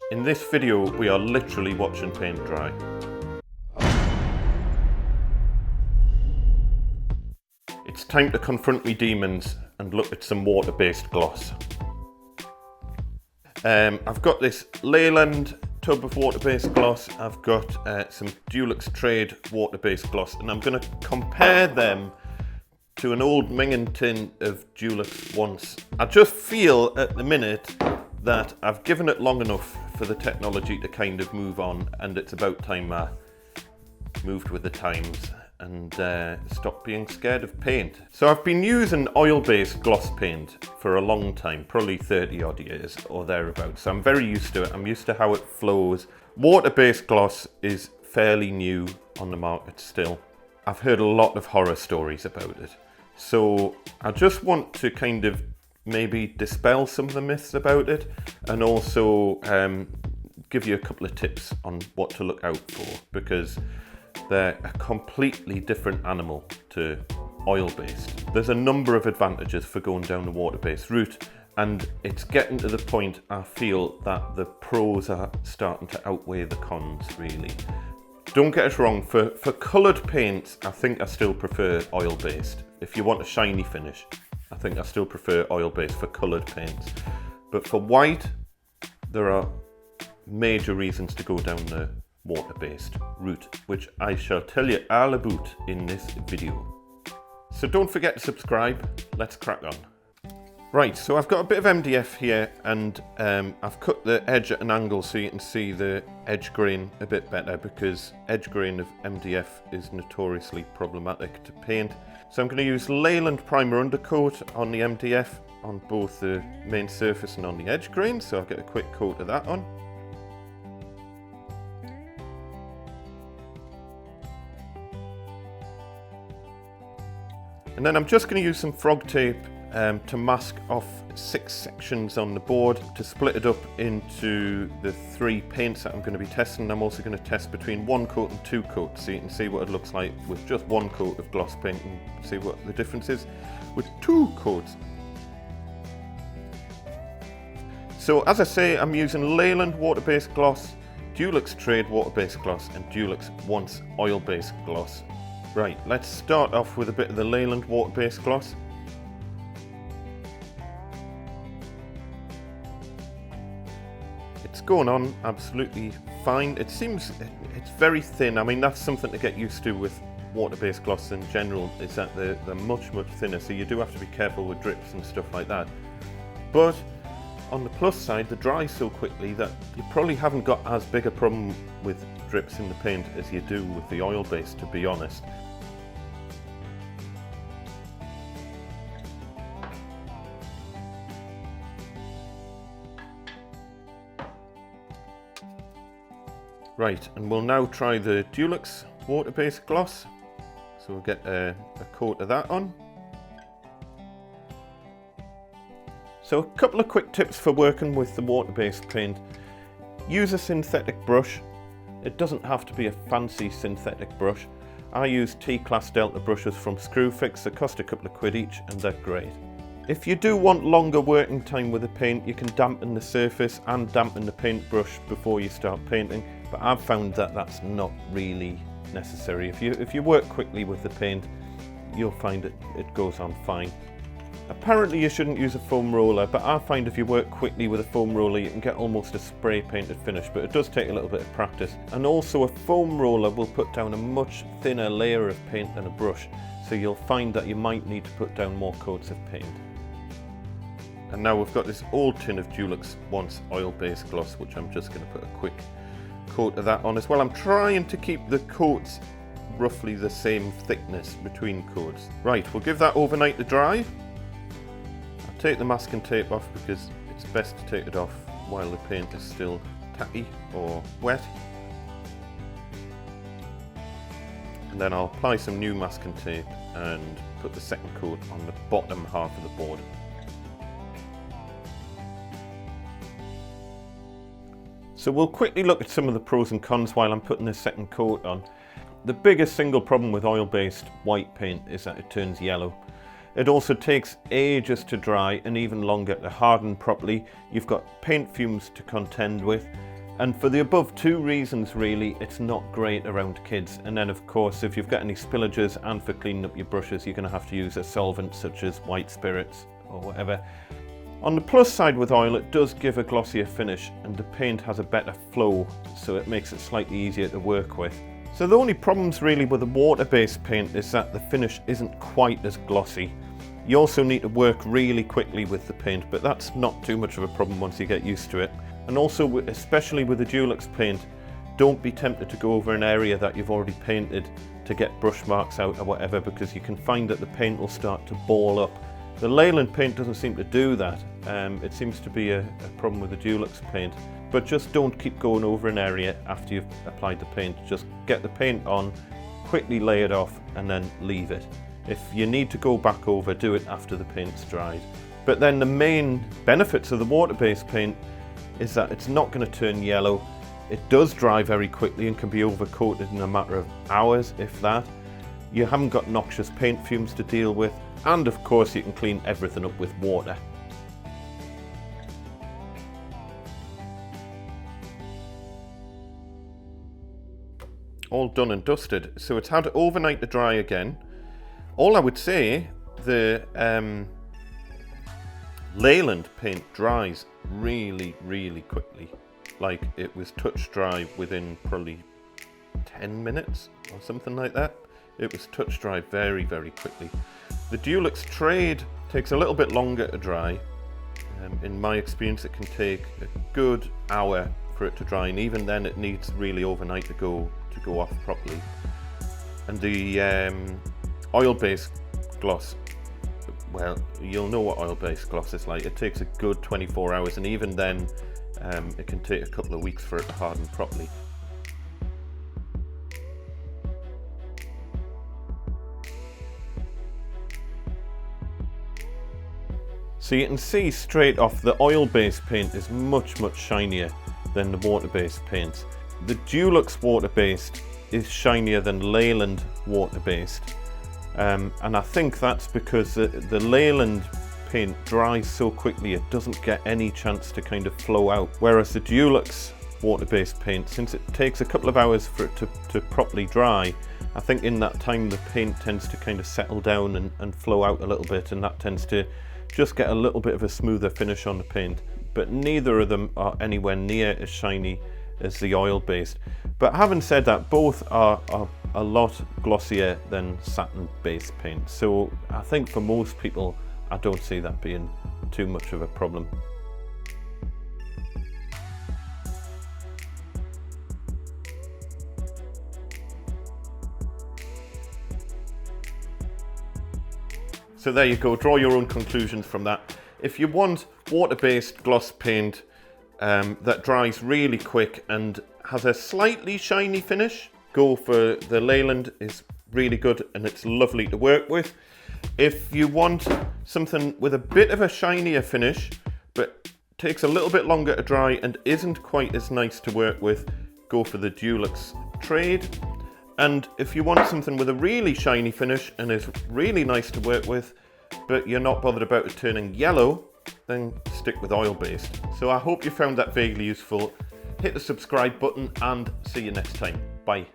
In this video, we are literally watching paint dry. It's time to confront me demons and look at some water-based gloss. I've got this Leyland tub of water-based gloss. I've got some Dulux Trade water-based gloss, and I'm going to compare them to an old Minging tin of Dulux once. I just feel at the minute that I've given it long enough for the technology to kind of move on, and it's about time I moved with the times and stopped being scared of paint. So I've been using oil-based gloss paint for a long time, probably 30 odd years or thereabouts. So I'm very used to it. I'm used to how it flows. Water-based gloss is fairly new on the market still. I've heard a lot of horror stories about it. So I just want to kind of maybe dispel some of the myths about it, and also give you a couple of tips on what to look out for, because they're a completely different animal to oil-based. There's a number of advantages for going down the water-based route, and it's getting to the point I feel that the pros are starting to outweigh the cons, really. Don't get us wrong, for coloured paints, I think I still prefer oil-based. If you want a shiny finish, I think I still prefer oil-based for coloured paints. But for white, there are major reasons to go down the water-based route, which I shall tell you all about in this video. So don't forget to subscribe. Let's crack on. Right, so I've got a bit of MDF here, and I've cut the edge at an angle so you can see the edge grain a bit better, because edge grain of MDF is notoriously problematic to paint. So I'm going to use Leyland primer undercoat on the MDF on both the main surface and on the edge grain, so I'll get a quick coat of that on. And then I'm just going to use some frog tape to mask off 6 sections on the board to split it up into the 3 paints that I'm going to be testing. I'm also going to test between 1 coat and 2 coats, so you can see what it looks like with just 1 coat of gloss paint and see what the difference is with 2 coats. So as I say, I'm using Leyland water-based gloss, Dulux Trade water-based gloss, and Dulux Once oil-based gloss. Right, let's start off with a bit of the Leyland water-based gloss. It's going on absolutely fine. It seems it's very thin. I mean, that's something to get used to with water-based gloss in general, is that they're much thinner, so you do have to be careful with drips and stuff like that. But on the plus side, they dry so quickly that you probably haven't got as big a problem with drips in the paint as you do with the oil-based, to be honest. Right, and we'll now try the Dulux water-based gloss. So we'll get a coat of that on. So a couple of quick tips for working with the water-based paint. Use a synthetic brush. It doesn't have to be a fancy synthetic brush. I use T-Class Delta brushes from Screwfix. They cost a couple of quid each, and they're great. If you do want longer working time with the paint, you can dampen the surface and dampen the paintbrush before you start painting, but I've found that that's not really necessary. If you work quickly with the paint, you'll find it goes on fine. Apparently you shouldn't use a foam roller, but I find if you work quickly with a foam roller, you can get almost a spray painted finish, but it does take a little bit of practice. And also a foam roller will put down a much thinner layer of paint than a brush, so you'll find that you might need to put down more coats of paint. And now we've got this old tin of Dulux Once oil-based gloss, which I'm just going to put a quick coat of that on as well. I'm trying to keep the coats roughly the same thickness between coats. Right, we'll give that overnight to dry. I'll take the masking tape off because it's best to take it off while the paint is still tacky or wet. And then I'll apply some new masking tape and put the second coat on the bottom half of the board. So we'll quickly look at some of the pros and cons while I'm putting this second coat on. The biggest single problem with oil-based white paint is that it turns yellow. It also takes ages to dry and even longer to harden properly. You've got paint fumes to contend with, And for the above two reasons, really, it's not great around kids. And then, of course, if you've got any spillages and for cleaning up your brushes, you're going to have to use a solvent such as white spirits or whatever. On the plus side with oil, it does give a glossier finish and the paint has a better flow, so it makes it slightly easier to work with. So the only problems really with the water-based paint is that the finish isn't quite as glossy. You also need to work really quickly with the paint, but that's not too much of a problem once you get used to it. And also, especially with the Dulux paint, don't be tempted to go over an area that you've already painted to get brush marks out or whatever, because you can find that the paint will start to ball up. The Leyland paint doesn't seem to do that. It seems to be a problem with the Dulux paint. But just don't keep going over an area after you've applied the paint. Just get the paint on, quickly lay it off, and then leave it. If you need to go back over, do it after the paint's dried. But then the main benefits of the water-based paint is that it's not going to turn yellow. It does dry very quickly and can be overcoated in a matter of hours, if that. You haven't got noxious paint fumes to deal with, and of course you can clean everything up with water. All done and dusted, so it's had overnight to dry again. All I would say, the Leyland paint dries really quickly. Like, it was touch dry within probably 10 minutes or something like that. It was touch dry very quickly. The Dulux Trade takes a little bit longer to dry. In my experience, it can take a good hour for it to dry, and even then it needs really overnight to go off properly. And the oil-based gloss, well, you'll know what oil-based gloss is like. It takes a good 24 hours, and even then it can take a couple of weeks for it to harden properly. So you can see straight off the oil-based paint is much shinier than the water-based paints. The Dulux water-based is shinier than Leyland water-based. And I think that's because the Leyland paint dries so quickly it doesn't get any chance to kind of flow out. Whereas the Dulux water-based paint, since it takes a couple of hours for it to properly dry, I think in that time the paint tends to kind of settle down and flow out a little bit, and that tends to just get a little bit of a smoother finish on the paint. But neither of them are anywhere near as shiny as the oil-based. But having said that, both are a lot glossier than satin-based paint. So I think for most people, I don't see that being too much of a problem. So there you go, draw your own conclusions from that. If you want water-based gloss paint that dries really quick and has a slightly shiny finish, go for the Leyland. Is really good and it's lovely to work with. If you want something with a bit of a shinier finish, but takes a little bit longer to dry and isn't quite as nice to work with, go for the Dulux Trade. And if you want something with a really shiny finish and is really nice to work with, but you're not bothered about it turning yellow, then stick with oil-based. So I hope you found that vaguely useful. Hit the subscribe button and see you next time. Bye.